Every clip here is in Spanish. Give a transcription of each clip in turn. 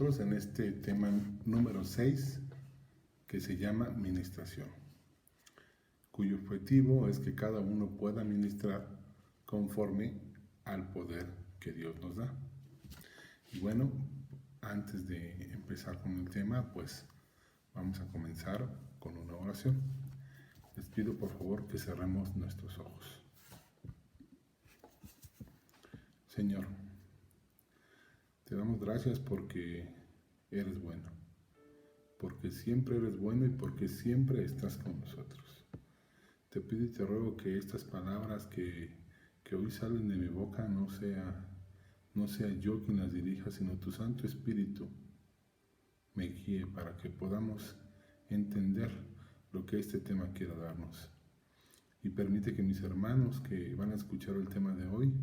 nosotros en este tema número 6 que se llama ministración, cuyo objetivo es que cada uno pueda ministrar conforme al poder que Dios nos da. Y bueno, antes de empezar con el tema, pues vamos a comenzar con una oración. Les pido por favor que cerremos nuestros ojos. Señor, te damos gracias porque eres bueno, porque siempre eres bueno y porque siempre estás con nosotros. Te pido y te ruego que estas palabras que hoy salen de mi boca no sea yo quien las dirija, sino tu Santo Espíritu me guíe para que podamos entender lo que este tema quiere darnos. Y permite que mis hermanos que van a escuchar el tema de hoy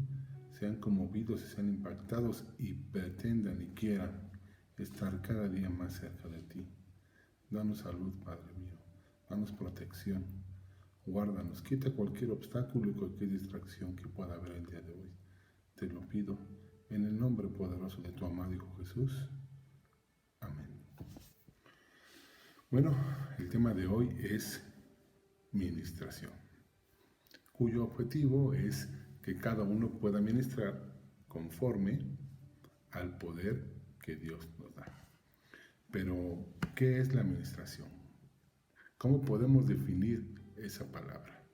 sean conmovidos y sean impactados y pretendan y quieran estar cada día más cerca de ti. Danos salud, Padre mío. Danos protección. Guárdanos. Quita cualquier obstáculo y cualquier distracción que pueda haber el día de hoy. Te lo pido en el nombre poderoso de tu amado Hijo Jesús. Amén. Bueno, el tema de hoy es ministración, cuyo objetivo es que cada uno pueda ministrar conforme al poder que Dios nos da. Pero, ¿qué es la administración? ¿Cómo podemos definir esa palabra?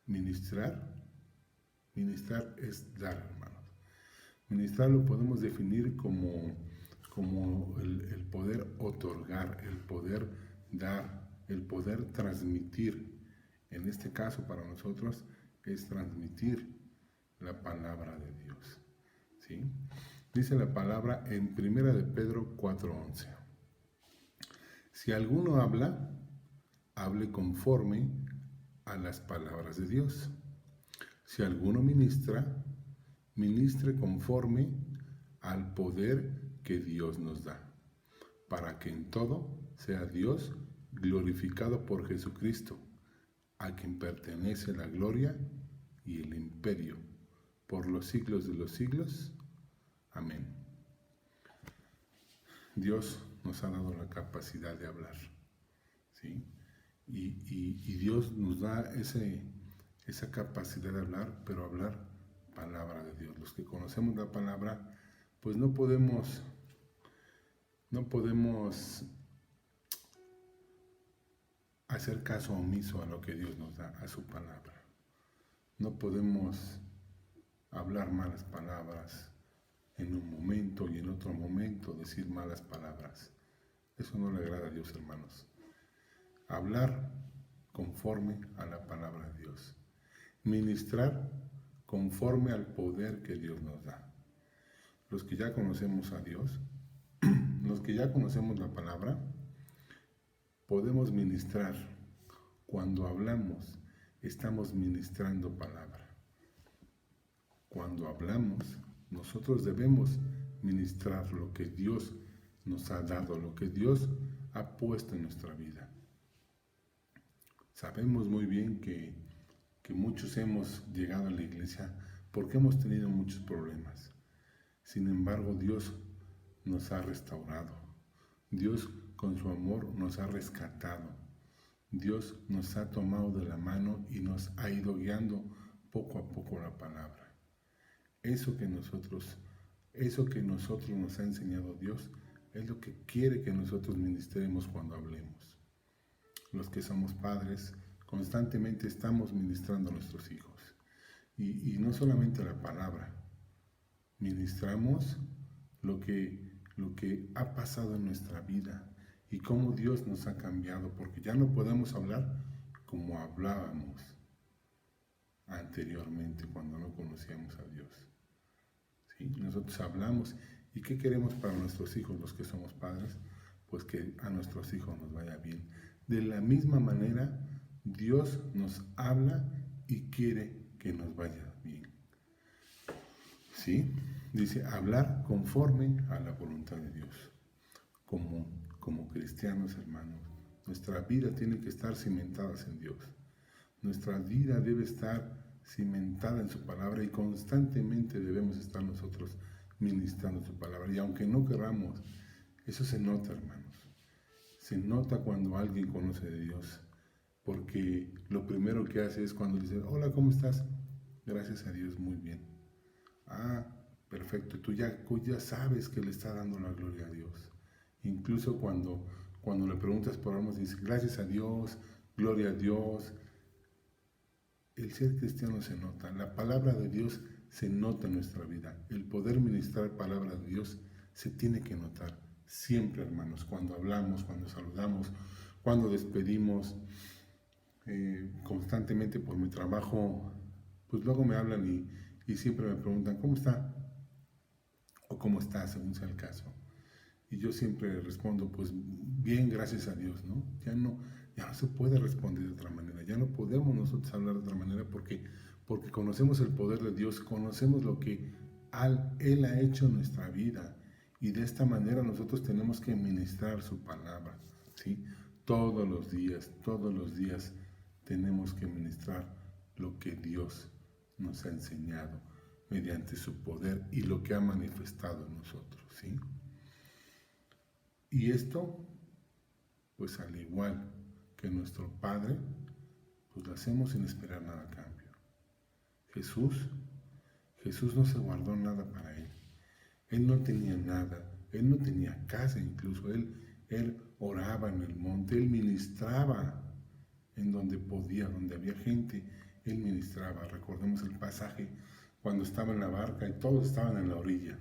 Ministrar es dar, hermanos. Ministrar lo podemos definir como el poder otorgar, el poder dar, el poder transmitir. En este caso, para nosotros, es transmitir la palabra de Dios. ¿Sí? Dice la palabra en 1 de Pedro 4:11. Si alguno habla, hable conforme a las palabras de Dios. Si alguno ministra, ministre conforme al poder que Dios nos da, para que en todo sea Dios glorificado por Jesucristo, a quien pertenece la gloria y el imperio por los siglos de los siglos. Amén. Dios nos ha dado la capacidad de hablar, ¿sí? Y Dios nos da esa capacidad de hablar, pero hablar palabra de Dios. Los que conocemos la palabra, pues no podemos hacer caso omiso a lo que Dios nos da, a su palabra. No podemos hablar malas palabras en un momento y en otro momento decir malas palabras. Eso no le agrada a Dios, hermanos. Hablar conforme a la palabra de Dios. Ministrar conforme al poder que Dios nos da. Los que ya conocemos a Dios, los que ya conocemos la palabra, podemos ministrar. Cuando hablamos, estamos ministrando palabra. Cuando hablamos, nosotros debemos ministrar lo que Dios nos ha dado, lo que Dios ha puesto en nuestra vida. Sabemos muy bien que muchos hemos llegado a la iglesia porque hemos tenido muchos problemas. Sin embargo, Dios nos ha restaurado. Dios con su amor nos ha rescatado. Dios nos ha tomado de la mano y nos ha ido guiando poco a poco la palabra. Eso que nosotros nos ha enseñado Dios es lo que quiere que nosotros ministremos cuando hablemos. Los que somos padres constantemente estamos ministrando a nuestros hijos. Y no solamente la palabra, ministramos lo que ha pasado en nuestra vida y cómo Dios nos ha cambiado, porque ya no podemos hablar como hablábamos anteriormente cuando no conocíamos a Dios. ¿Sí? Nosotros hablamos, ¿y qué queremos para nuestros hijos, los que somos padres? Pues que a nuestros hijos nos vaya bien. De la misma manera, Dios nos habla y quiere que nos vaya bien. ¿Sí? Dice, hablar conforme a la voluntad de Dios. Como cristianos, hermanos, nuestra vida tiene que estar cimentada en Dios. Nuestra vida debe estar cimentada en su palabra y constantemente debemos estar nosotros ministrando su palabra. Y aunque no queramos, Eso se nota, hermanos. Se nota cuando alguien conoce de Dios, porque lo primero que hace es cuando le dice, hola, ¿cómo estás? Gracias a Dios, muy bien. Ah, perfecto, tú ya sabes que le está dando la gloria a Dios. Incluso cuando le preguntas por algo, dice, gracias a Dios, gloria a Dios. El ser cristiano se nota, la palabra de Dios se nota en nuestra vida. El poder ministrar palabra de Dios se tiene que notar siempre, hermanos, cuando hablamos, cuando saludamos, cuando despedimos. Constantemente por mi trabajo, pues luego me hablan y siempre me preguntan, ¿cómo está? O ¿cómo está, según sea el caso? Y yo siempre respondo, pues bien, gracias a Dios, ¿no? Ya no se puede responder de otra manera, ya no podemos nosotros hablar de otra manera porque conocemos el poder de Dios, conocemos lo que Él ha hecho en nuestra vida, y de esta manera nosotros tenemos que ministrar su palabra, ¿sí? Todos los días tenemos que ministrar lo que Dios nos ha enseñado mediante su poder y lo que ha manifestado en nosotros, ¿sí? Y esto, pues al igual que nuestro Padre, pues lo hacemos sin esperar nada a cambio. Jesús no se guardó nada para Él. Él no tenía nada, Él no tenía casa incluso, Él oraba en el monte, Él ministraba en donde podía, donde había gente, Él ministraba. Recordemos el pasaje cuando estaba en la barca y todos estaban en la orilla.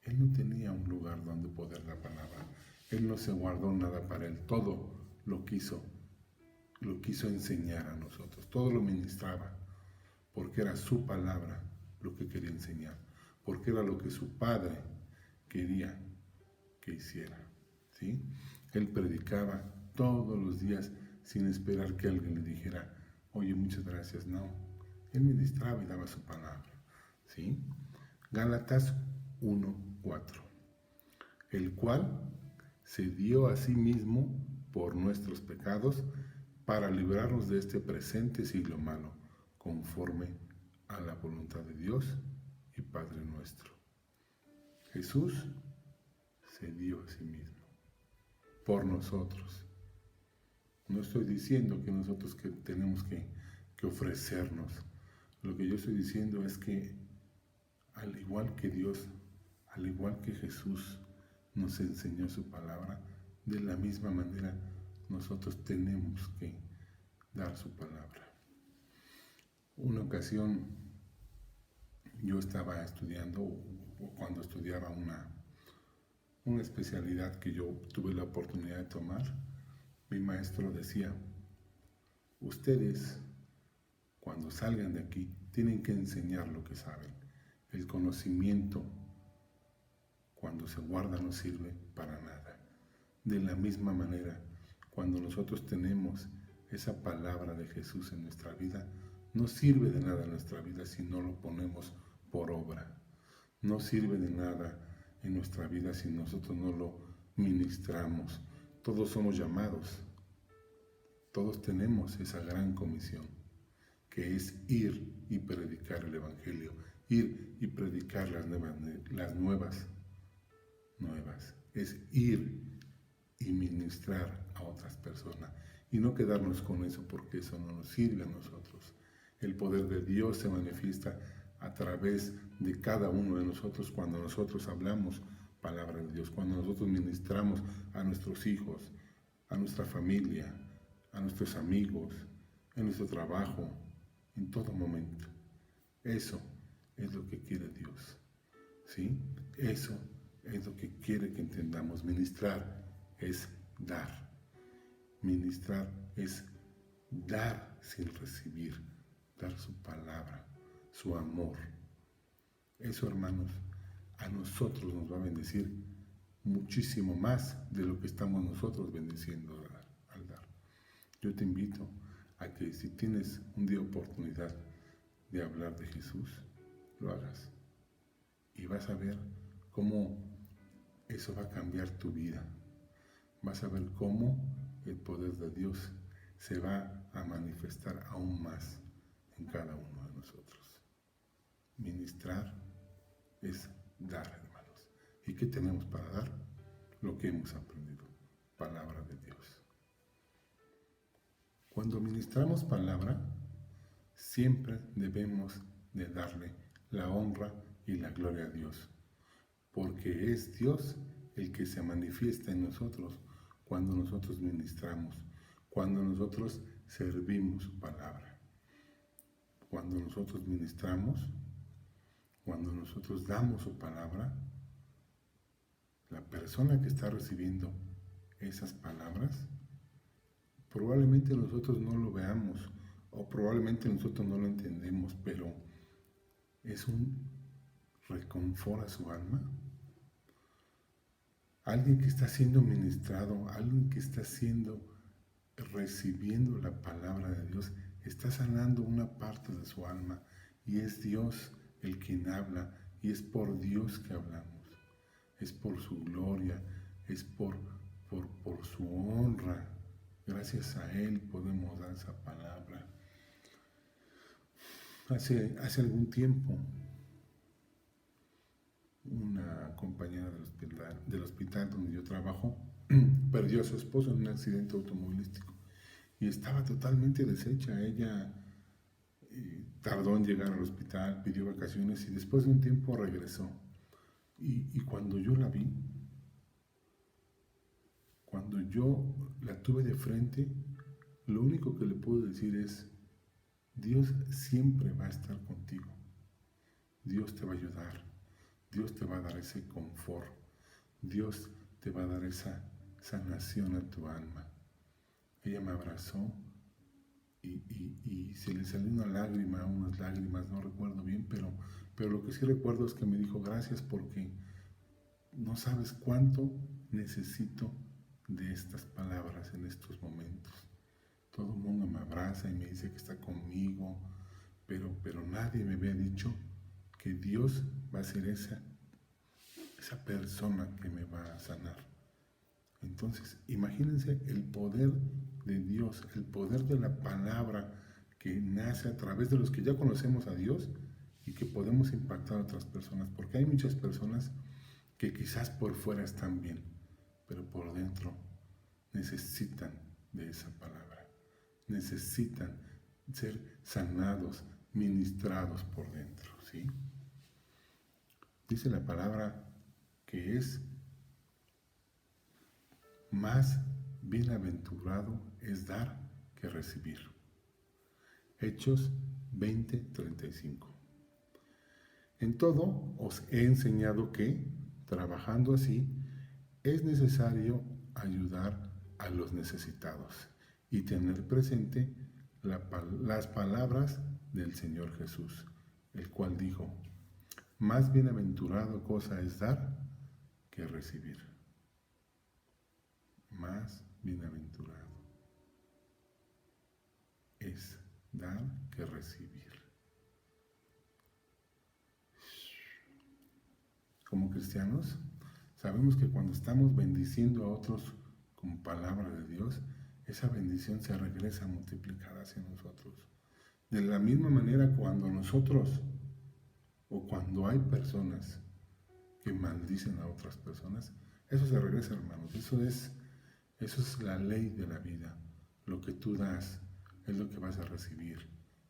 Él no tenía un lugar donde poder dar palabra. Él no se guardó nada para Él. Todo lo quiso enseñar a nosotros. Todo lo ministraba, porque era su palabra lo que quería enseñar, porque era lo que su Padre quería que hiciera, ¿sí? Él predicaba todos los días sin esperar que alguien le dijera, oye, muchas gracias. No, Él ministraba y daba su palabra, ¿sí? Gálatas 1:4, el cual se dio a sí mismo por nuestros pecados para librarnos de este presente siglo malo, conforme a la voluntad de Dios y Padre nuestro. Jesús se dio a sí mismo por nosotros. No estoy diciendo que nosotros tenemos que ofrecernos. Lo que yo estoy diciendo es que al igual que Dios, al igual que Jesús nos enseñó su palabra, de la misma manera nosotros tenemos que dar su palabra. Una ocasión yo estaba estudiando, o cuando estudiaba una especialidad que yo tuve la oportunidad de tomar, mi maestro decía, ustedes cuando salgan de aquí tienen que enseñar lo que saben. El conocimiento cuando se guarda no sirve para nada. De la misma manera, cuando nosotros tenemos esa palabra de Jesús en nuestra vida, no sirve de nada en nuestra vida si no lo ponemos por obra. No sirve de nada en nuestra vida si nosotros no lo ministramos. Todos somos llamados. Todos tenemos esa gran comisión, que es ir y predicar el Evangelio, ir y predicar las nuevas, es ir y ministrar a otras personas y no quedarnos con eso, porque eso no nos sirve a nosotros. El poder de Dios se manifiesta a través de cada uno de nosotros cuando nosotros hablamos palabra de Dios, cuando nosotros ministramos a nuestros hijos, a nuestra familia, a nuestros amigos, en nuestro trabajo, en todo momento. Eso es lo que quiere Dios, ¿sí? Eso es lo que quiere que entendamos. Ministrar es dar. Ministrar es dar sin recibir, dar su palabra, su amor. Eso, hermanos, a nosotros nos va a bendecir muchísimo más de lo que estamos nosotros bendiciendo al dar. Yo te invito a que si tienes un día oportunidad de hablar de Jesús, lo hagas. Y vas a ver cómo eso va a cambiar tu vida. Vas a ver cómo el poder de Dios se va a manifestar aún más en cada uno de nosotros. Ministrar es dar, hermanos. ¿Y qué tenemos para dar? lo que hemos aprendido. Palabra de Dios. Cuando ministramos palabra, siempre debemos de darle la honra y la gloria a Dios, porque es Dios el que se manifiesta en nosotros cuando nosotros ministramos, cuando nosotros servimos su palabra. Cuando nosotros ministramos, cuando nosotros damos su palabra, la persona que está recibiendo esas palabras, probablemente nosotros no lo veamos o probablemente nosotros no lo entendemos, pero es un reconfort a su alma. Alguien que está siendo ministrado, alguien que está recibiendo la palabra de Dios, está sanando una parte de su alma y es Dios el quien habla y es por Dios que hablamos, es por su gloria, es por su honra. Gracias a Él podemos dar esa palabra. Hace algún tiempo, una compañera del hospital donde yo trabajo perdió a su esposo en un accidente automovilístico y estaba totalmente deshecha. Ella tardó en llegar al hospital, pidió vacaciones y después de un tiempo regresó. Y cuando yo la vi, cuando yo la tuve de frente, lo único que le puedo decir es: Dios siempre va a estar contigo. Dios te va a ayudar. Dios te va a dar ese confort. Dios te va a dar esa sanación a tu alma. Ella me abrazó y se le salió una lágrima, unas lágrimas, no recuerdo bien, pero lo que sí recuerdo es que me dijo: gracias, porque no sabes cuánto necesito de estas palabras en estos momentos. Todo el mundo me abraza y me dice que está conmigo, pero nadie me había dicho que Dios va a ser esa persona que me va a sanar. Entonces, imagínense el poder de Dios, el poder de la palabra que nace a través de los que ya conocemos a Dios y que podemos impactar a otras personas, porque hay muchas personas que quizás por fuera están bien, pero por dentro necesitan de esa palabra, necesitan ser sanados, ministrados por dentro, ¿sí? Dice la palabra que es más bienaventurado es dar que recibir. Hechos 20:35. En todo os he enseñado que, trabajando así, es necesario ayudar a los necesitados y tener presente las palabras del Señor Jesús, el cual dijo: más bienaventurado cosa es dar que recibir. Más bienaventurado es dar que recibir. Como cristianos, sabemos que cuando estamos bendiciendo a otros con palabra de Dios, esa bendición se regresa multiplicada hacia nosotros. De la misma manera, cuando nosotros o cuando hay personas que maldicen a otras personas, eso se regresa, hermanos. Eso es la ley de la vida. Lo que tú das es lo que vas a recibir,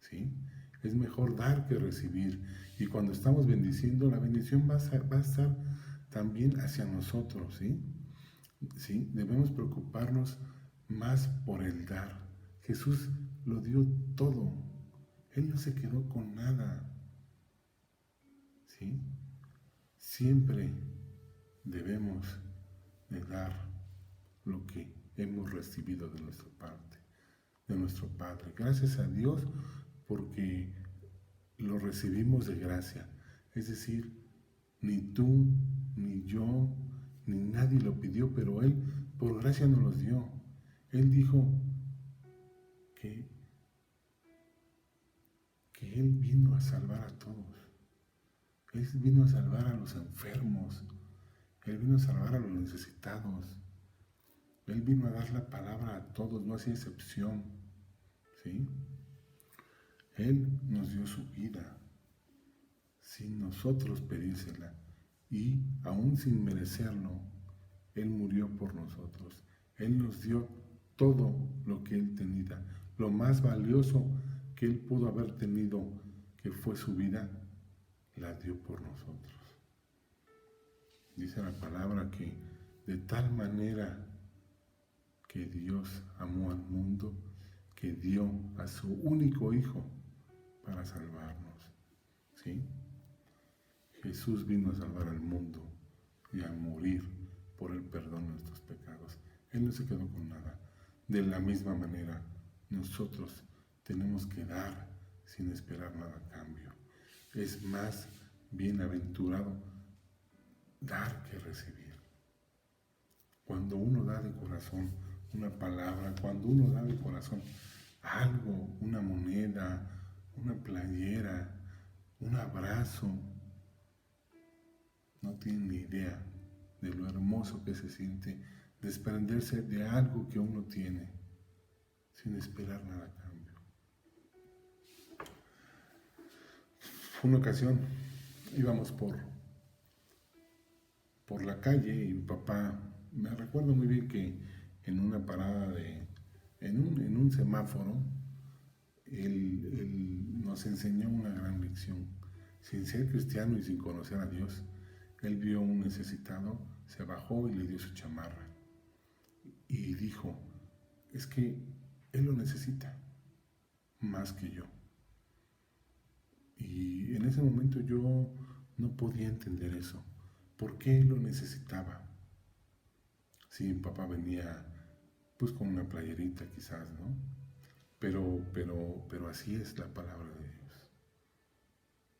¿sí? Es mejor dar que recibir. Y cuando estamos bendiciendo, la bendición va a estar también hacia nosotros, ¿sí? ¿Sí? Debemos preocuparnos más por el dar. Jesús lo dio todo. Él no se quedó con nada, ¿sí? Siempre debemos de dar lo que hemos recibido de nuestra parte, de nuestro Padre. Gracias a Dios porque lo recibimos de gracia. Es decir, ni tú, ni yo, ni nadie lo pidió, pero Él por gracia nos los dio. Él dijo que Él vino a salvar a todos. Él vino a salvar a los enfermos. Él vino a salvar a los necesitados. Él vino a dar la palabra a todos, no hacía excepción, ¿sí? Él nos dio su vida sin nosotros pedírsela y aún sin merecerlo. Él murió por nosotros. Él nos dio todo lo que Él tenía. Lo más valioso que Él pudo haber tenido, que fue su vida, la dio por nosotros. Dice la palabra que de tal manera que Dios amó al mundo, que dio a su único Hijo para salvarnos. ¿Sí? Jesús vino a salvar al mundo y a morir por el perdón de nuestros pecados. Él no se quedó con nada. De la misma manera, nosotros tenemos que dar sin esperar nada a cambio. Es más bienaventurado dar que recibir. Cuando uno da de corazón una palabra, cuando uno da de corazón algo, una moneda, una playera, un abrazo, no tienen ni idea de lo hermoso que se siente desprenderse de algo que uno tiene sin esperar nada a cambio. Una ocasión íbamos por la calle y mi papá, me recuerdo muy bien que en una parada en un semáforo, él nos enseñó una gran lección. Sin ser cristiano y sin conocer a Dios, él vio a un necesitado, se bajó y le dio su chamarra. Y dijo, es que él lo necesita más que yo. Y en ese momento yo no podía entender eso. ¿Por qué él lo necesitaba? Si mi papá venía pues con una playerita quizás, ¿no? Pero así es la palabra de Dios.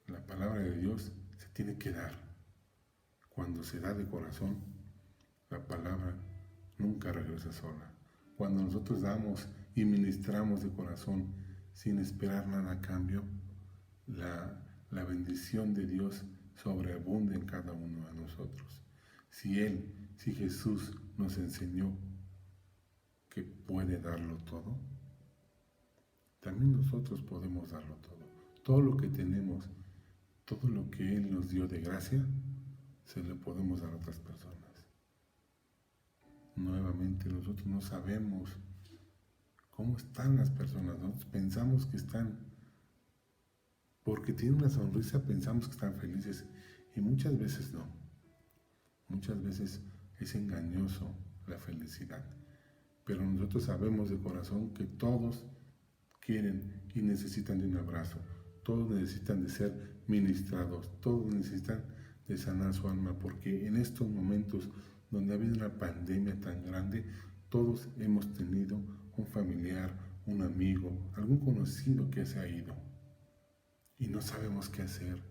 La palabra de Dios se tiene que dar. Cuando se da de corazón, la palabra nunca regresa sola. Cuando nosotros damos y ministramos de corazón sin esperar nada a cambio, la bendición de Dios sobreabunda en cada uno de nosotros. Si Jesús nos enseñó que puede darlo todo, también nosotros podemos darlo todo. Todo lo que tenemos, todo lo que Él nos dio de gracia, se lo podemos dar a otras personas. Nuevamente, nosotros no sabemos cómo están las personas. Nosotros pensamos que están, porque tienen una sonrisa, pensamos que están felices, y muchas veces no. Muchas veces es engañoso la felicidad. Pero nosotros sabemos de corazón que todos quieren y necesitan de un abrazo. Todos necesitan de ser ministrados. Todos necesitan de sanar su alma, porque en estos momentos donde ha habido una pandemia tan grande, todos hemos tenido un familiar, un amigo, algún conocido que se ha ido. Y no sabemos qué hacer,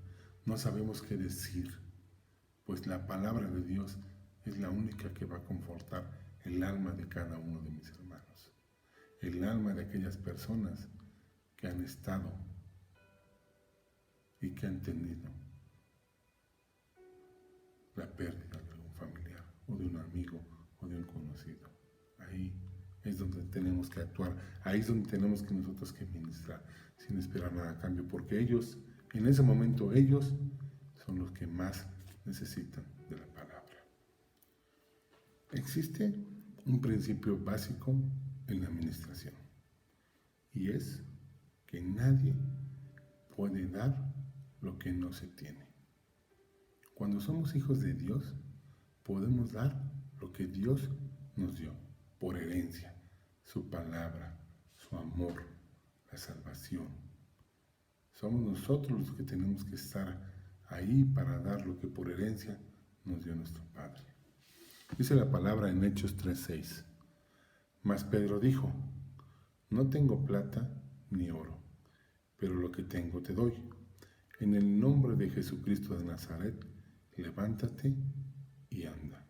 no sabemos qué decir, pues la palabra de Dios es la única que va a confortar el alma de cada uno de mis hermanos, el alma de aquellas personas que han estado y que han tenido la pérdida de algún familiar o de un amigo o de un conocido. Ahí es donde tenemos que actuar, ahí es donde tenemos que nosotros que ministrar sin esperar nada a cambio, porque ellos, en ese momento, ellos son los que más necesitan de la palabra. Existe un principio básico en la administración, y es que nadie puede dar lo que no se tiene. Cuando somos hijos de Dios, podemos dar lo que Dios nos dio por herencia, su palabra, su amor, la salvación. Somos nosotros los que tenemos que estar ahí para dar lo que por herencia nos dio nuestro Padre. Dice la palabra en Hechos 3:6. Mas Pedro dijo, no tengo plata ni oro, pero lo que tengo te doy. En el nombre de Jesucristo de Nazaret, levántate y anda.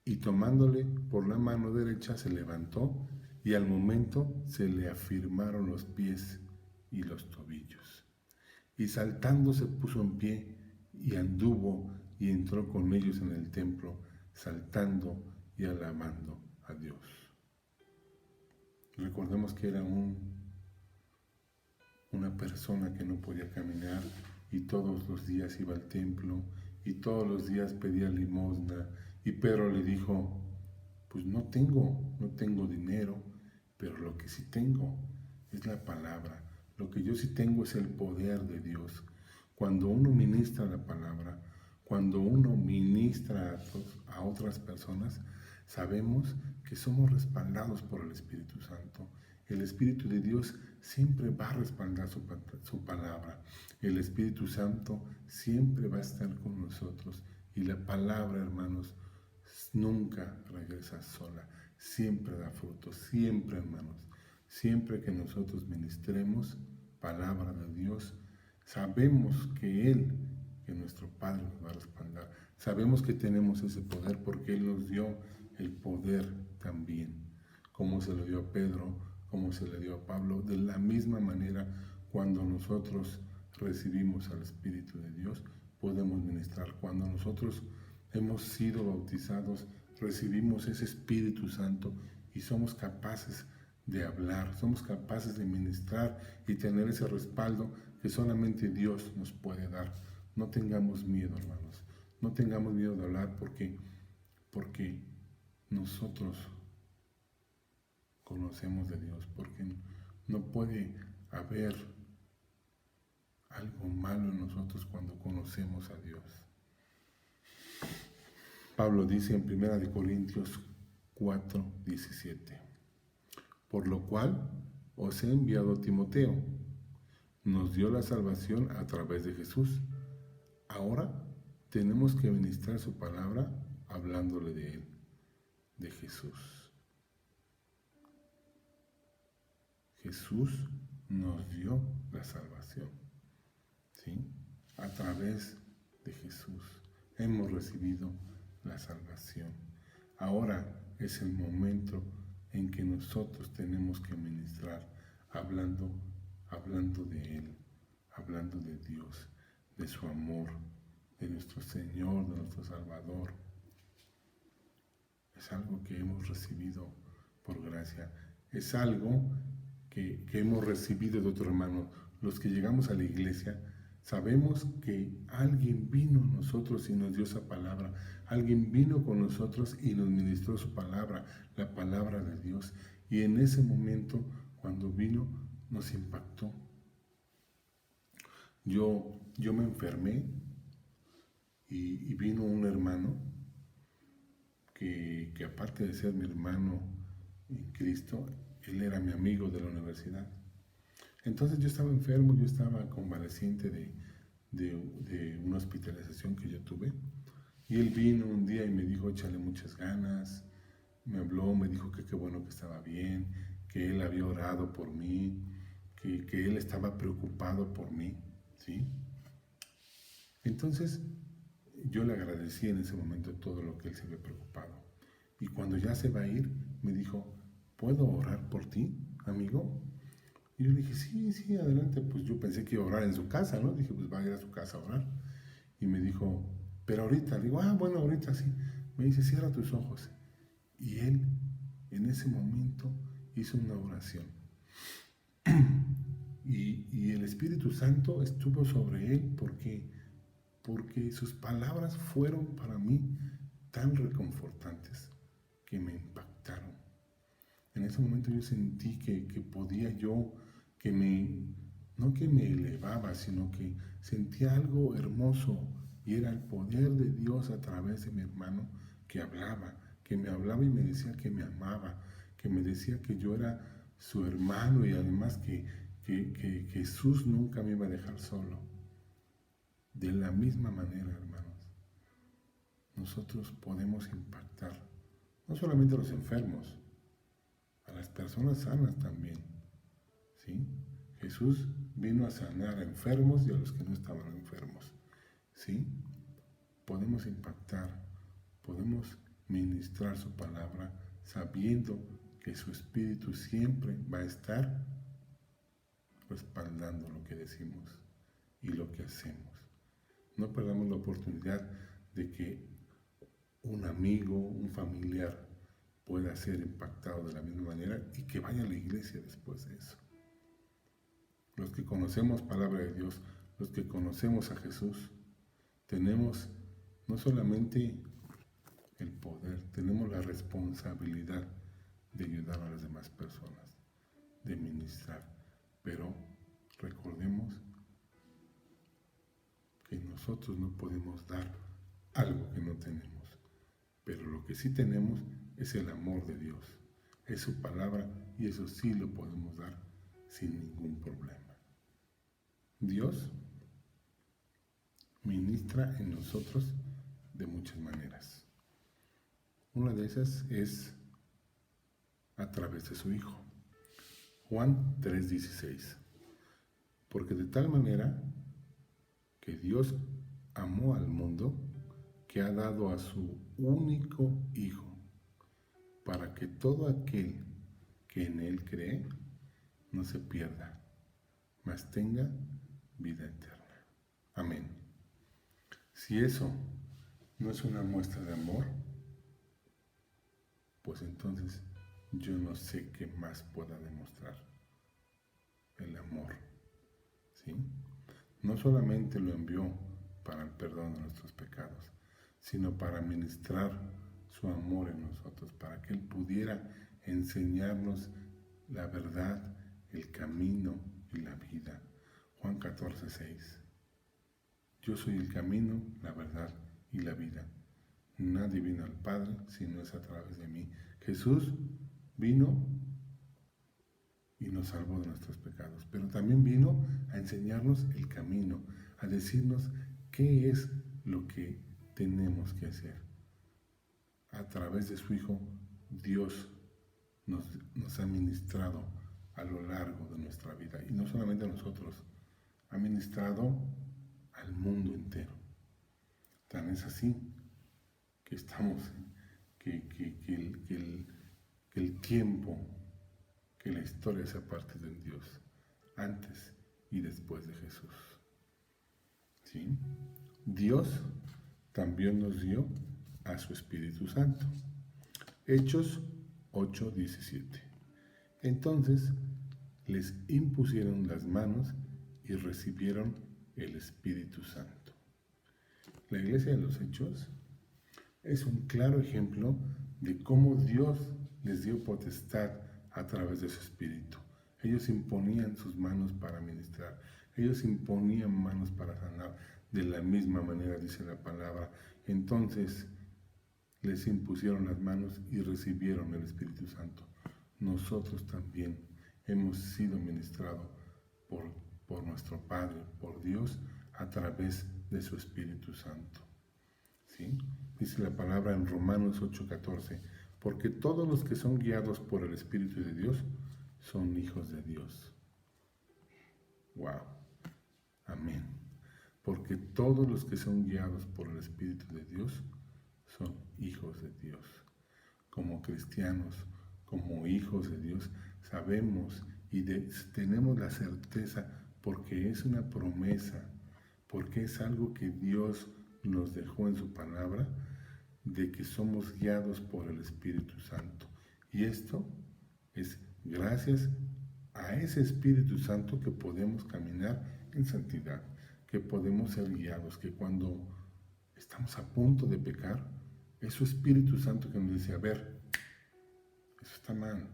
Y tomándole por la mano derecha se levantó, y al momento se le afirmaron los pies y los tobillos. Y saltando se puso en pie y anduvo y entró con ellos en el templo, saltando y alabando a Dios. Recordemos que era una persona que no podía caminar y todos los días iba al templo y todos los días pedía limosna Y Pedro le dijo, pues no tengo dinero, pero lo que sí tengo es la palabra. Lo que yo sí tengo es el poder de Dios. Cuando uno ministra la palabra, cuando uno ministra a otras personas, sabemos que somos respaldados por el Espíritu Santo. El Espíritu de Dios siempre va a respaldar su palabra. El Espíritu Santo siempre va a estar con nosotros. Y la palabra, hermanos, nunca regresa sola. Siempre da fruto. Siempre, hermanos. Siempre que nosotros ministremos palabra de Dios, sabemos que Él, que nuestro Padre nos va a respaldar. Sabemos que tenemos ese poder porque Él nos dio el poder también, como se lo dio a Pedro, como se le dio a Pablo. De la misma manera, cuando nosotros recibimos al Espíritu de Dios, podemos ministrar. Cuando nosotros hemos sido bautizados, recibimos ese Espíritu Santo y somos capaces de hablar, somos capaces de ministrar y tener ese respaldo que solamente Dios nos puede dar. No tengamos miedo, hermanos, no tengamos miedo de hablar porque nosotros conocemos de Dios, porque no puede haber algo malo en nosotros cuando conocemos a Dios. Pablo dice en 1 Corintios 4:17, por lo cual os he enviado a Timoteo, nos dio la salvación a través de Jesús. Ahora tenemos que ministrar su palabra hablándole de Él, de Jesús. Jesús nos dio la salvación, ¿sí? A través de Jesús hemos recibido la salvación. Ahora es el momento en que nosotros tenemos que ministrar hablando de Él, hablando de Dios, de su amor, de nuestro Señor, de nuestro Salvador. Es algo que hemos recibido por gracia, es algo que hemos recibido de otro hermano. Los que llegamos a la iglesia sabemos que alguien vino a nosotros y nos dio esa palabra, alguien vino con nosotros y nos ministró su palabra, la palabra de Dios, y en ese momento, cuando vino, nos impactó. Yo me enfermé y vino un hermano que aparte de ser mi hermano en Cristo, él era mi amigo de la universidad. Entonces yo estaba enfermo, yo estaba convaleciente de una hospitalización que yo tuve, y él vino un día y me dijo, échale muchas ganas, me habló, me dijo que qué bueno que estaba bien, que él había orado por mí, que él estaba preocupado por mí, ¿sí? Entonces yo le agradecí en ese momento todo lo que él se había preocupado. Y cuando ya se va a ir, me dijo, ¿puedo orar por ti, amigo? Y yo le dije, sí, adelante. Pues yo pensé que iba a orar en su casa, ¿no? Dije, pues va a ir a su casa a orar. Y me dijo, pero ahorita. Le digo, bueno, ahorita sí. Me dice, cierra tus ojos. Y él, en ese momento, hizo una oración. Y el Espíritu Santo estuvo sobre él porque sus palabras fueron para mí tan reconfortantes que me impactaron. En ese momento yo sentí que podía yo, no que me elevaba, sino que sentía algo hermoso, y era el poder de Dios a través de mi hermano que me hablaba y me decía que me amaba, que me decía que yo era su hermano y además que Jesús nunca me iba a dejar solo. De la misma manera, hermanos, nosotros podemos impactar no solamente a los enfermos, a las personas sanas también, ¿sí? Jesús vino a sanar a enfermos y a los que no estaban enfermos, ¿sí? Podemos impactar, podemos ministrar su palabra sabiendo que su Espíritu siempre va a estar respaldando lo que decimos y lo que hacemos. No perdamos la oportunidad de que un amigo, un familiar pueda ser impactado de la misma manera y que vaya a la iglesia después de eso. Los que conocemos palabra de Dios, los que conocemos a Jesús, tenemos no solamente el poder, tenemos la responsabilidad de ayudar a las demás personas, de ministrar. Pero recordemos que nosotros no podemos dar algo que no tenemos, pero lo que sí tenemos es el amor de Dios, es su palabra, y eso sí lo podemos dar sin ningún problema. Dios ministra en nosotros de muchas maneras. Una de esas es a través de su Hijo. Juan 3:16. Porque de tal manera que Dios amó al mundo, que ha dado a su único Hijo, para que todo aquel que en Él cree no se pierda, mas tenga vida eterna. Amén. Si eso no es una muestra de amor, pues entonces yo no sé qué más pueda demostrar el amor, ¿sí? No solamente lo envió para el perdón de nuestros pecados, sino para ministrar su amor en nosotros, para que Él pudiera enseñarnos la verdad, el camino y la vida. Juan 14:6. Yo soy el camino, la verdad y la vida. Nadie vino al Padre si no es a través de mí. Jesús vino y nos salvó de nuestros pecados, pero también vino a enseñarnos el camino, a decirnos qué es lo que tenemos que hacer. A través de su Hijo, Dios nos ha ministrado a lo largo de nuestra vida, y no solamente a nosotros, ha ministrado al mundo entero. Tan es así que estamos, que el tiempo, que la historia sea parte de Dios, antes y después de Jesús. ¿Sí? Dios también nos dio a su Espíritu Santo. Hechos 8:17. Entonces les impusieron las manos y recibieron el Espíritu Santo. La iglesia de los Hechos es un claro ejemplo de cómo Dios les dio potestad a través de su Espíritu. Ellos imponían sus manos para ministrar, ellos imponían manos para sanar, de la misma manera dice la palabra. Entonces les impusieron las manos y recibieron el Espíritu Santo. Nosotros también hemos sido ministrados por nuestro Padre, por Dios, a través de su Espíritu Santo. ¿Sí? Dice la palabra en Romanos 8:14, porque todos los que son guiados por el Espíritu de Dios son hijos de Dios. ¡Wow! Amén. Porque todos los que son guiados por el Espíritu de Dios son hijos de Dios. Como cristianos, como hijos de Dios, sabemos y tenemos la certeza, porque es una promesa, porque es algo que Dios nos dejó en su palabra, de que somos guiados por el Espíritu Santo. Y esto es gracias a ese Espíritu Santo que podemos caminar en santidad, que podemos ser guiados, que cuando estamos a punto de pecar, es su Espíritu Santo que nos dice, a ver, eso está mal.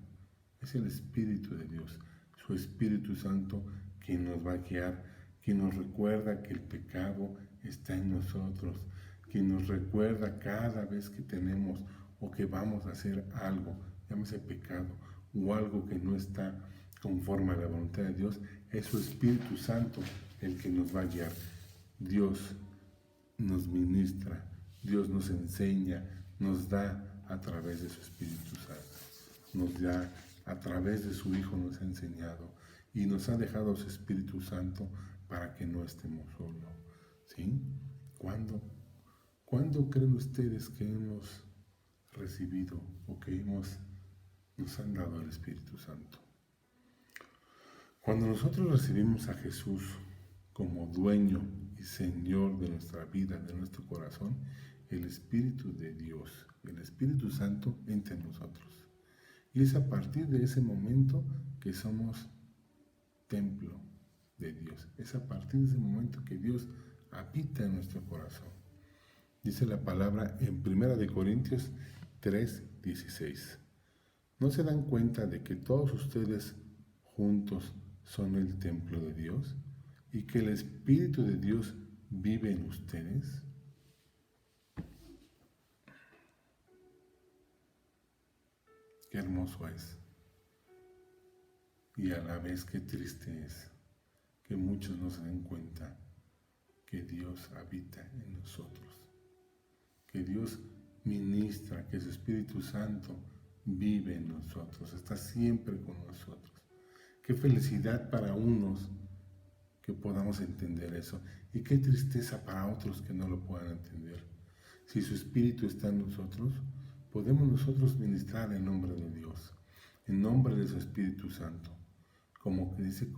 Es el Espíritu de Dios, su Espíritu Santo, quien nos va a guiar, quien nos recuerda que el pecado está en nosotros, quien nos recuerda cada vez que tenemos o que vamos a hacer algo, llámese pecado, o algo que no está conforme a la voluntad de Dios. Es su Espíritu Santo el que nos va a guiar. Dios nos ministra, Dios nos enseña, nos da a través de su Espíritu Santo, nos da a través de su Hijo, nos ha enseñado y nos ha dejado su Espíritu Santo para que no estemos solos. ¿Sí? ¿Cuándo creen ustedes que hemos recibido o que nos han dado el Espíritu Santo? Cuando nosotros recibimos a Jesús como dueño y Señor de nuestra vida, de nuestro corazón, el Espíritu de Dios, el Espíritu Santo entra en nosotros. Y es a partir de ese momento que somos templo de Dios. Es a partir de ese momento que Dios habita en nuestro corazón. Dice la palabra en 1 Corintios 3:16. ¿No se dan cuenta de que todos ustedes juntos son el templo de Dios y que el Espíritu de Dios vive en ustedes? Qué hermoso es. Y a la vez qué triste es que muchos no se den cuenta que Dios habita en nosotros, que Dios ministra, que su Espíritu Santo vive en nosotros, está siempre con nosotros. Qué felicidad para unos que podamos entender eso y qué tristeza para otros que no lo puedan entender. Si su Espíritu está en nosotros, podemos nosotros ministrar en nombre de Dios, en nombre de su Espíritu Santo, como que dice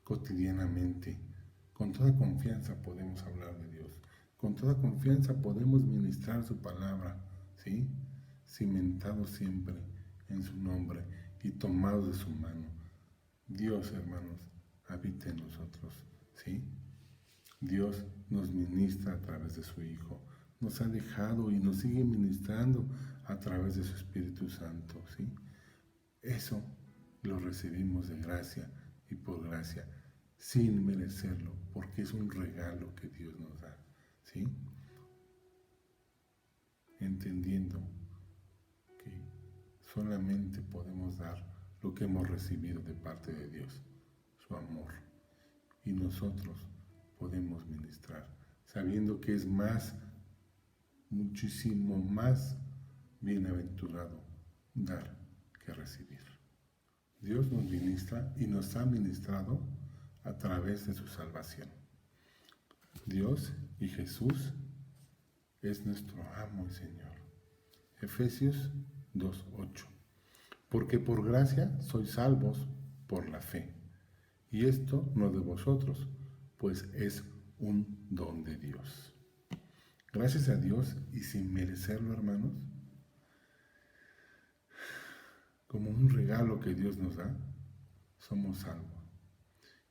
cotidianamente. Con toda confianza podemos hablar de Dios, con toda confianza podemos ministrar su palabra, ¿sí? Cimentado siempre en su nombre y tomados de su mano. Dios, hermanos, habita en nosotros, ¿sí? Dios nos ministra a través de su Hijo, nos ha dejado y nos sigue ministrando a través de su Espíritu Santo, ¿sí? Eso lo recibimos de gracia y por gracia, sin merecerlo, porque es un regalo que Dios nos da, ¿sí? Entendiendo que solamente podemos dar lo que hemos recibido de parte de Dios, su amor, y nosotros podemos ministrar, sabiendo que es más, muchísimo más bienaventurado dar que recibir. Dios nos ministra y nos ha ministrado a través de su salvación. Dios y Jesús es nuestro amo y Señor. Efesios 2:8. Porque por gracia sois salvos por la fe. Y esto no de vosotros, pues es un don de Dios. Gracias a Dios y sin merecerlo, hermanos, como un regalo que Dios nos da, somos salvos.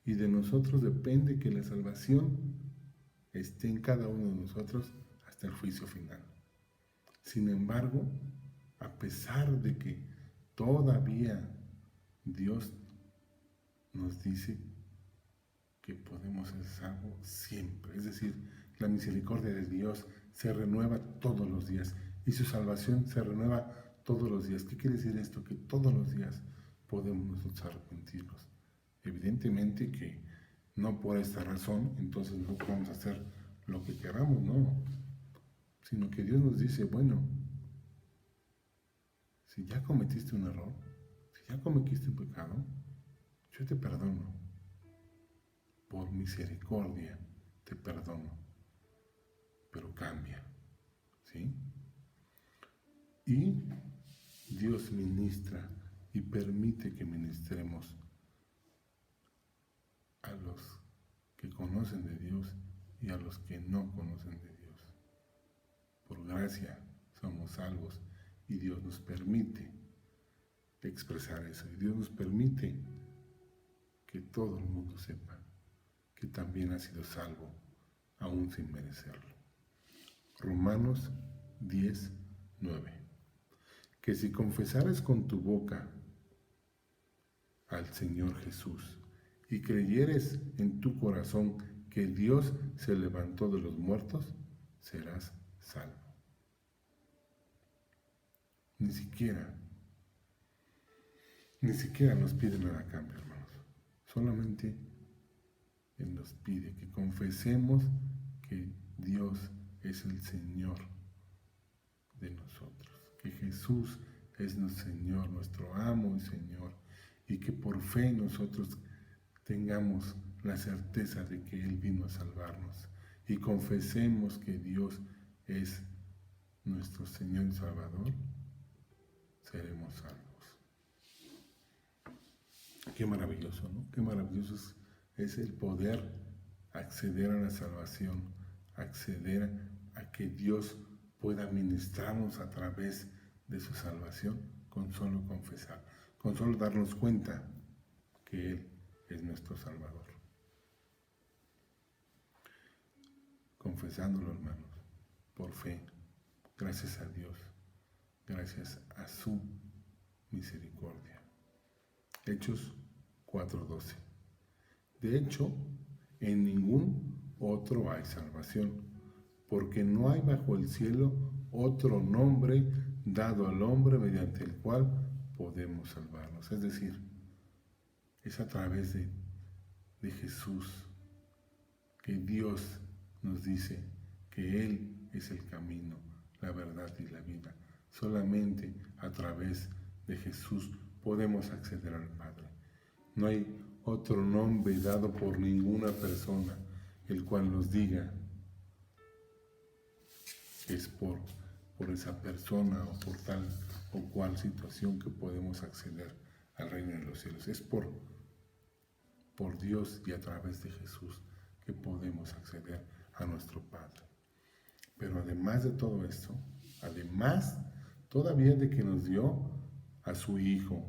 Y de nosotros depende que la salvación esté en cada uno de nosotros hasta el juicio final. Sin embargo, a pesar de que todavía Dios nos dice que podemos ser salvos siempre, es decir, la misericordia de Dios se renueva todos los días y su salvación se renueva todos los días. ¿Qué quiere decir esto? Que todos los días podemos nosotros arrepentirnos. Evidentemente que no por esta razón, entonces no podemos hacer lo que queramos, no, sino que Dios nos dice, bueno, si ya cometiste un error, si ya cometiste un pecado, yo te perdono, por misericordia te perdono, pero cambia, ¿sí? Y Dios ministra y permite que ministremos a los que conocen de Dios y a los que no conocen de Dios. Por gracia somos salvos y Dios nos permite expresar eso. Y Dios nos permite que todo el mundo sepa que también ha sido salvo, aún sin merecerlo. Romanos 10:9. Que si confesares con tu boca al Señor Jesús y creyeres en tu corazón que Dios se levantó de los muertos, serás salvo. Ni siquiera nos pide nada a cambio, hermanos. Solamente Él nos pide que confesemos que Dios es el Señor de nosotros, que Jesús es nuestro Señor, nuestro amo y Señor, y que por fe nosotros tengamos la certeza de que Él vino a salvarnos y confesemos que Dios es nuestro Señor y Salvador, seremos salvos. Qué maravilloso, ¿no? Qué maravilloso es el poder acceder a la salvación, acceder a que Dios pueda ministrarnos a través de su salvación con solo confesar, con solo darnos cuenta que Él es nuestro Salvador. Confesándolo, hermanos, por fe, gracias a Dios, gracias a su misericordia. Hechos 4:12. De hecho, en ningún otro hay salvación, porque no hay bajo el cielo otro nombre dado al hombre mediante el cual podemos salvarnos. Es decir, es a través de Jesús que Dios nos dice que Él es el camino, la verdad y la vida. Solamente a través de Jesús podemos acceder al Padre. No hay otro nombre dado por ninguna persona el cual nos diga que es por esa persona o por tal o cual situación que podemos acceder al reino de los cielos. Es por Dios y a través de Jesús que podemos acceder a nuestro Padre. Pero además de todo esto, además todavía de que nos dio a su Hijo,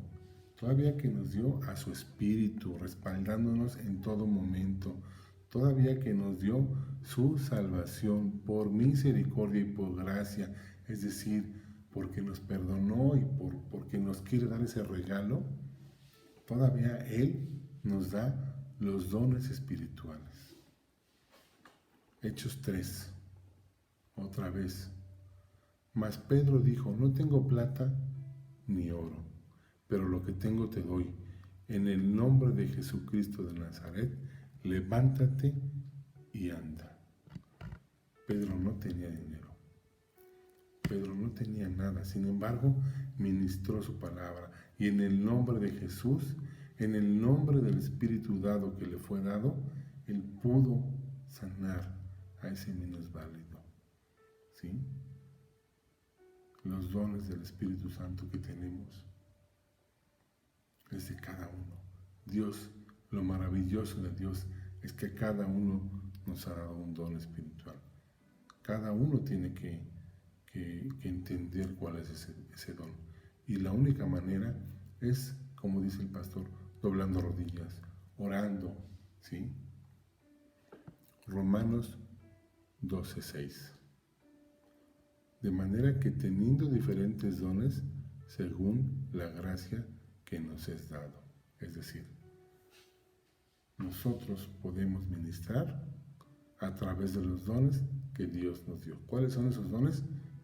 todavía que nos dio a su Espíritu, respaldándonos en todo momento, todavía que nos dio su salvación por misericordia y por gracia, es decir, porque nos perdonó y porque nos quiere dar ese regalo, todavía Él nos da los dones espirituales. Hechos 3, otra vez. Mas Pedro dijo, no tengo plata ni oro, pero lo que tengo te doy. En el nombre de Jesucristo de Nazaret, levántate y anda. Pedro no tenía dinero. Pedro no tenía nada. Sin embargo, ministró su palabra. Y en el nombre de Jesús, en el nombre del Espíritu dado que le fue dado, él pudo sanar a ese minusválido. ¿Sí? Los dones del Espíritu Santo que tenemos es de cada uno. Dios, lo maravilloso de Dios es que cada uno nos ha dado un don espiritual. Cada uno tiene que entender cuál es ese don. Y la única manera es, como dice el pastor, doblando rodillas, orando, ¿sí? Romanos 12:6. De manera que teniendo diferentes dones, según la gracia que nos es dado. Es decir, nosotros podemos ministrar a través de los dones que Dios nos dio. ¿Cuáles son esos dones?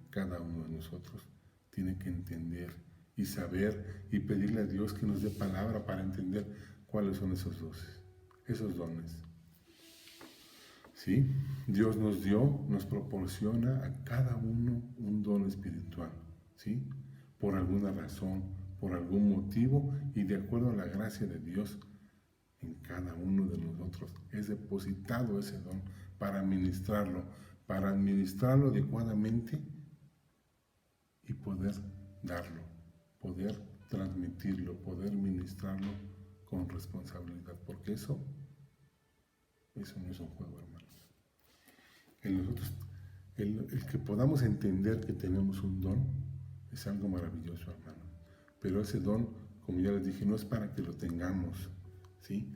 Cada uno de nosotros tiene que entender y saber y pedirle a Dios que nos dé palabra para entender cuáles son esos dones. ¿Sí? Dios nos dio, nos proporciona a cada uno un don espiritual, ¿sí? Por alguna razón, por algún motivo y de acuerdo a la gracia de Dios en cada uno de nosotros. Es depositado ese don para administrarlo adecuadamente y poder darlo, poder transmitirlo, poder ministrarlo con responsabilidad, porque eso no es un juego, hermanos. El que podamos entender que tenemos un don es algo maravilloso, hermano. Pero ese don, como ya les dije, no es para que lo tengamos, ¿sí?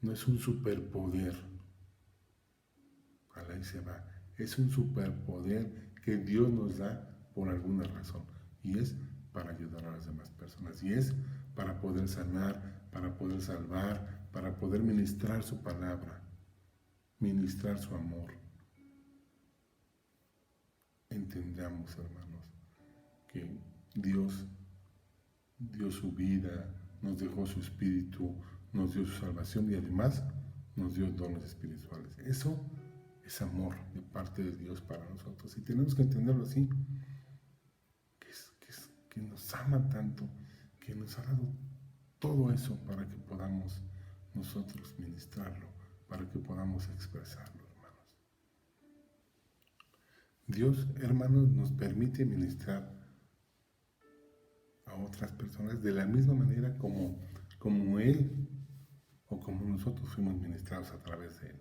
No es un superpoder. Ahí se va. Es un superpoder que Dios nos da por alguna razón. Y es para ayudar a las demás personas. Y es para poder sanar, para poder salvar, para poder ministrar su palabra, ministrar su amor. Entendamos, hermanos, que Dios dio su vida, nos dejó su espíritu, nos dio su salvación y además nos dio dones espirituales. Eso es amor de parte de Dios para nosotros y tenemos que entenderlo así, que nos ama tanto, que nos ha dado todo eso para que podamos nosotros ministrarlo, para que podamos expresarlo, hermanos. Dios, hermanos, nos permite ministrar a otras personas de la misma manera como Él o como nosotros fuimos ministrados a través de Él.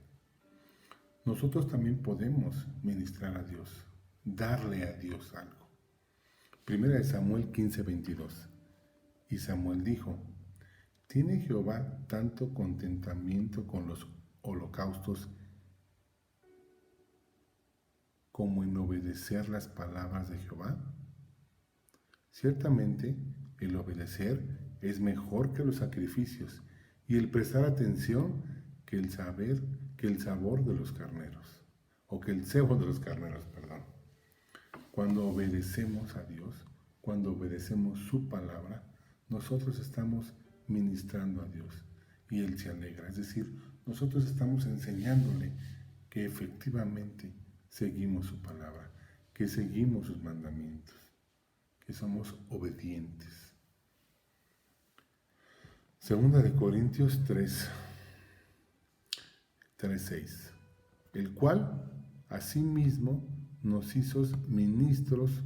Nosotros también podemos ministrar a Dios, darle a Dios algo. Primera de Samuel 15:22. Y Samuel dijo, ¿tiene Jehová tanto contentamiento con los holocaustos como en obedecer las palabras de Jehová? Ciertamente, el obedecer es mejor que los sacrificios y el prestar atención que el sabor de los carneros, o que el cebo de los carneros, perdón. Cuando obedecemos a Dios, cuando obedecemos su palabra, nosotros estamos ministrando a Dios y Él se alegra. Es decir, nosotros estamos enseñándole que efectivamente seguimos su palabra, que seguimos sus mandamientos, que somos obedientes. Segunda de Corintios 3:6, el cual asimismo nos hizo ministros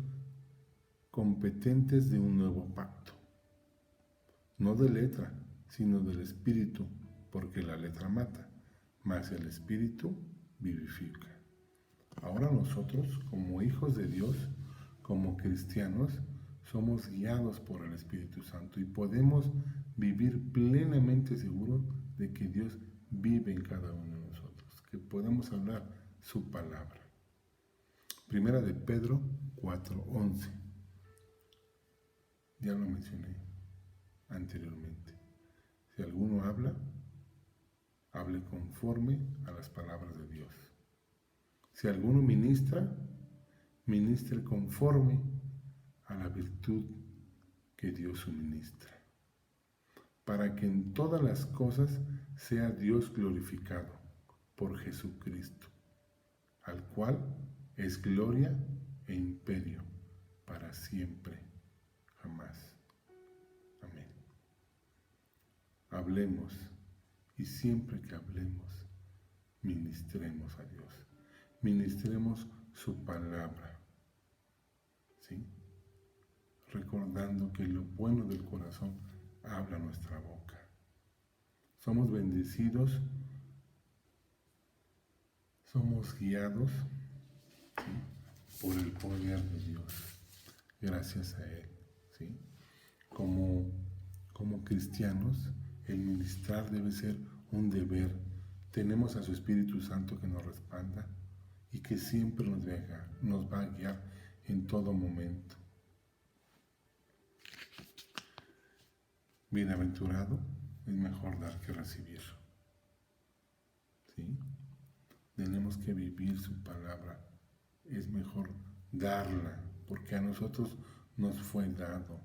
competentes de un nuevo pacto, no de letra, sino del Espíritu, porque la letra mata, mas el Espíritu vivifica. Ahora nosotros, como hijos de Dios, como cristianos, somos guiados por el Espíritu Santo y podemos vivir plenamente seguros de que Dios vive en cada uno de nosotros, que podemos hablar su palabra. Primera de Pedro 4:11. Ya lo mencioné anteriormente. Si alguno habla, hable conforme a las palabras de Dios. Si alguno ministra, ministre conforme a la virtud que Dios suministra, para que en todas las cosas sea Dios glorificado por Jesucristo, al cual es gloria e imperio para siempre, jamás. Amén. Hablemos, y siempre que hablemos, ministremos a Dios, ministremos su palabra, ¿sí? Recordando que lo bueno del corazón habla nuestra boca. Somos bendecidos, somos guiados, ¿sí?, por el poder de Dios, gracias a Él, ¿sí? Como cristianos, el ministrar debe ser un deber. Tenemos a su Espíritu Santo que nos respalda y que siempre nos va a guiar en todo momento. Bienaventurado es mejor dar que recibir, ¿sí? Tenemos que vivir su palabra. Es mejor darla, porque a nosotros nos fue dado.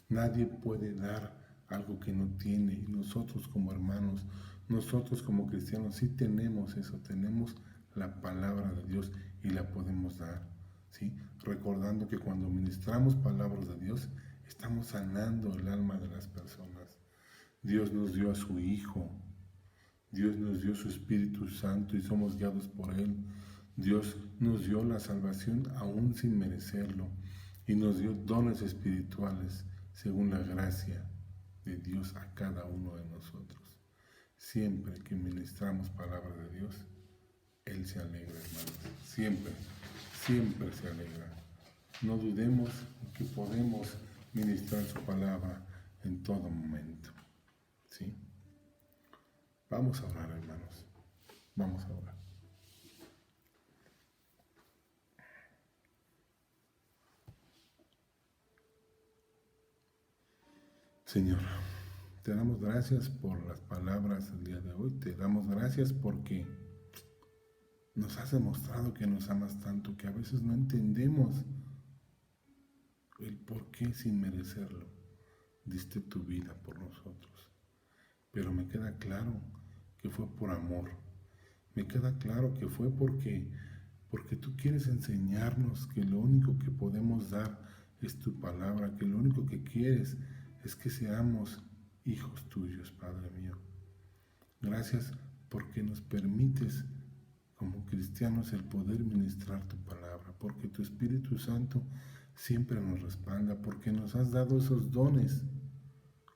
Nadie puede dar algo que no tiene. Y nosotros como hermanos, nosotros como cristianos, sí tenemos eso, tenemos la palabra de Dios y la podemos dar, ¿sí? Recordando que cuando ministramos palabras de Dios, estamos sanando el alma de las personas. Dios nos dio a su Hijo, Dios nos dio su Espíritu Santo y somos guiados por Él. Dios nos dio la salvación aún sin merecerlo y nos dio dones espirituales según la gracia de Dios a cada uno de nosotros. Siempre que ministramos palabra de Dios, Él se alegra, hermanos. Siempre, siempre se alegra. No dudemos que podemos ministrar su palabra en todo momento, ¿sí? Vamos a orar, hermanos. Vamos a orar. Señor, te damos gracias por las palabras del día de hoy. Te damos gracias porque nos has demostrado que nos amas tanto que a veces no entendemos el por qué sin merecerlo diste tu vida por nosotros. Pero me queda claro que fue por amor. Me queda claro que fue porque tú quieres enseñarnos que lo único que podemos dar es tu palabra, que lo único que quieres es que seamos hijos tuyos, Padre mío. Gracias porque nos permites como cristianos el poder ministrar tu palabra, porque tu Espíritu Santo siempre nos respalda, porque nos has dado esos dones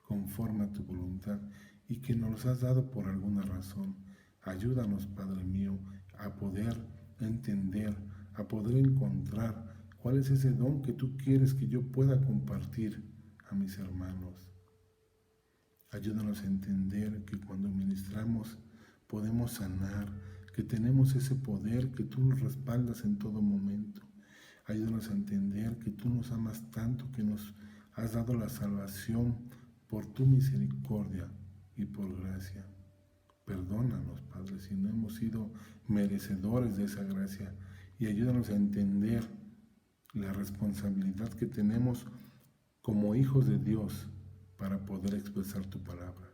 conforme a tu voluntad y que nos los has dado por alguna razón. Ayúdanos, Padre mío, a poder entender, a poder encontrar cuál es ese don que tú quieres que yo pueda compartir a mis hermanos. Ayúdanos a entender que cuando ministramos podemos sanar, que tenemos ese poder, que tú nos respaldas en todo momento. Ayúdanos a entender que tú nos amas tanto, que nos has dado la salvación por tu misericordia y por gracia. Perdónanos, Padre, si no hemos sido merecedores de esa gracia, y ayúdanos a entender la responsabilidad que tenemos como hijos de Dios para poder expresar tu palabra.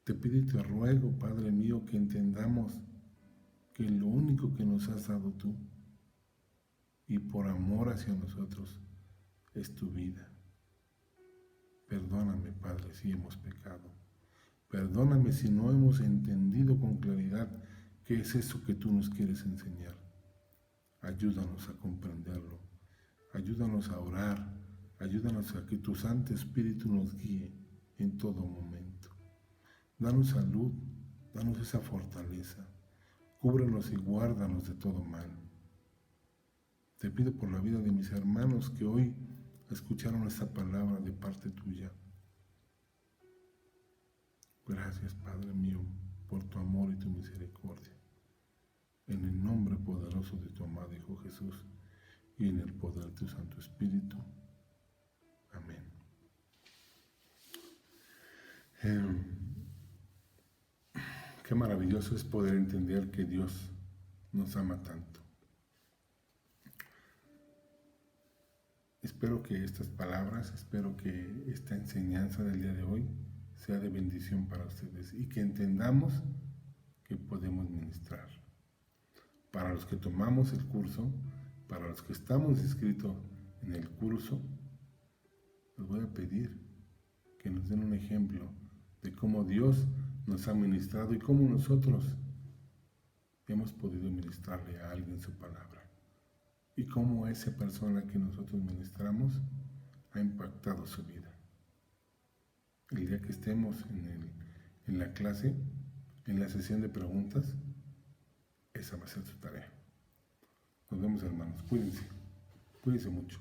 Te pido y te ruego, Padre mío, que entendamos que lo único que nos has dado tú, y por amor hacia nosotros, es tu vida. Perdóname, Padre, si hemos pecado. Perdóname si no hemos entendido con claridad qué es eso que tú nos quieres enseñar. Ayúdanos a comprenderlo. Ayúdanos a orar. Ayúdanos a que tu Santo Espíritu nos guíe en todo momento. Danos salud, danos esa fortaleza. Cúbrenos y guárdanos de todo mal. Te pido por la vida de mis hermanos que hoy escucharon esta palabra de parte tuya. Gracias, Padre mío, por tu amor y tu misericordia. En el nombre poderoso de tu amado Hijo Jesús y en el poder de tu Santo Espíritu. Amén. Qué maravilloso es poder entender que Dios nos ama tanto. Espero que estas palabras, espero que esta enseñanza del día de hoy sea de bendición para ustedes y que entendamos que podemos ministrar. Para los que tomamos el curso, para los que estamos inscritos en el curso, les voy a pedir que nos den un ejemplo de cómo Dios nos ha ministrado y cómo nosotros hemos podido ministrarle a alguien su palabra. Y cómo esa persona que nosotros ministramos ha impactado su vida. El día que estemos en la clase, en la sesión de preguntas, esa va a ser su tarea. Nos vemos, hermanos. Cuídense mucho.